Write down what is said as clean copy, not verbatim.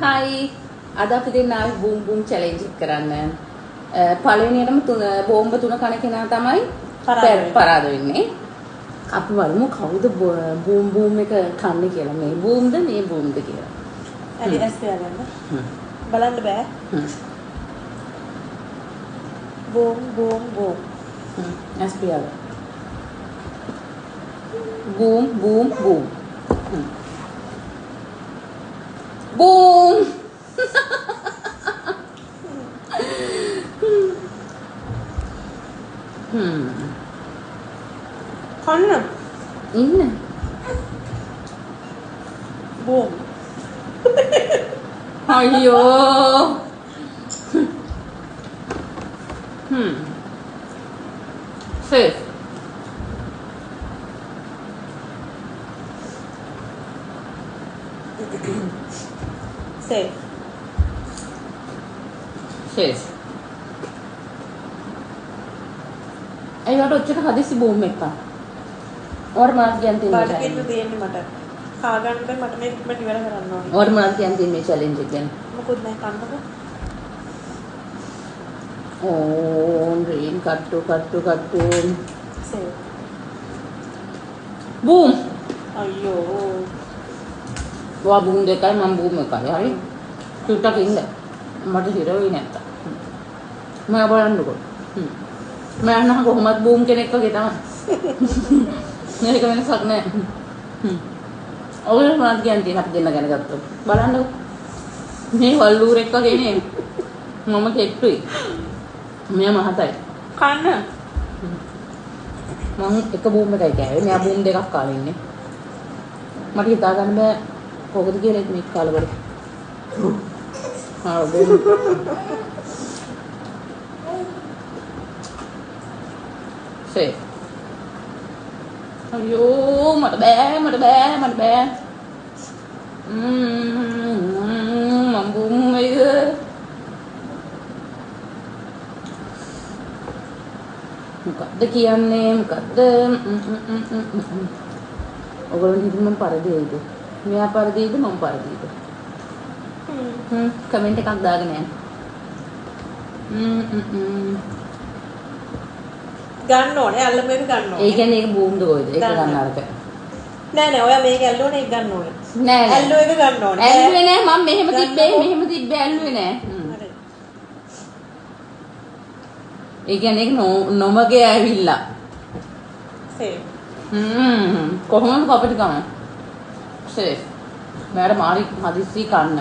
Hi. අද අපි දෙන්න ආවේ බූම් බූම් චැලෙන්ජ් එක කරන්න. පළවෙනියටම බෝම්බ තුන කන කෙනා තමයි පරාද වෙන්නේ. අපි බලමු කවුද බූම් බූම් එක කන්නේ කියලා. මේ බූම්ද මේ බූම්ද කියලා. හරි ඇස් පියාගන්න. බලන්න බෑ. Boom boom boom. ඇස් පියාගන්න. Boom boom boom. Boom! කන්න. ඉන්න. බූම්. අයියෝ. Safe. Safe. Safe. ඒකට ඔච්චර හදිසි බූම් එකක්. ඔයාලා මොනවද කියන්නේ බඩ පිටු දෙන්නේ මට. කා ගන්න බෑ මට මේක ඉක්මනට ඉවර කරන්න ඕනේ. ඔයාලා මොනවද කියන්නේ මේ චැලෙන්ජ් එක ගැන? මොකුත් නැහැ කන්නකො. ඕන් රේන් කට්ටු කට්ටු කට්ටු. Safe. බූම්. අයියෝ. ඔයා බූම් දෙකයි මම බූම් එකයි. හරි? චුට්ටක් ඉන්න. මට හිර වෙයි නැත්තම්. මම බලන්නකො. මම නම් කොහොමද බූම් කෙනෙක් වගේ තමයි. මේක වෙනසක් නැහැ. ඔයගොල්ලෝ මොනවද කියන්නේ අපි දෙන්න ගැන ගත්තොත්. බලන්නකො. මේ වල්ලූරෙක් වගේ නේ. මම කෙට්ටුයි. මෙයා මහතයි. කන්න. මම එක බූම් එකයි කෑවේ. මෙයා බූම් දෙකක් කාලා ඉන්නේ. මට හිතා ගන්න බෑ කොහොමද කියලා මේක කාලා බලන්න. ආ බූම්. Safe. අයියෝ මට බෑ. මම බූම් එක මොකද්ද කියන්නේ මොකද්ද ඔයගොල්ලෝ හිතන්නේ මම පරදේයිද මෙයා පරදේයිද මම පරදේයිද කමෙන්ට් එකක් දාගෙන යන්න ගන්න ඕනේ අල්ලම එක ගන්න ඕනේ. ඒ කියන්නේ ඒක බූම්ද කොයිද ඒක ගන්න අරක නෑ ඔයා මේක ඇල්ලුවනේ ඒක ගන්න ඕනේ. නෑ ඇල්ලුව එක ගන්න ඕනේ. ඇල්ලුවේ නෑ මම මෙහෙම තිබ්බේ ඇල්ලුවේ නෑ ඒ කියන්නේ ඒක නොමගේ ඇවිල්ලා Safe. කොහොමද කපටි කම සේෆ් මෑර මාරි හදිස්සි කන්න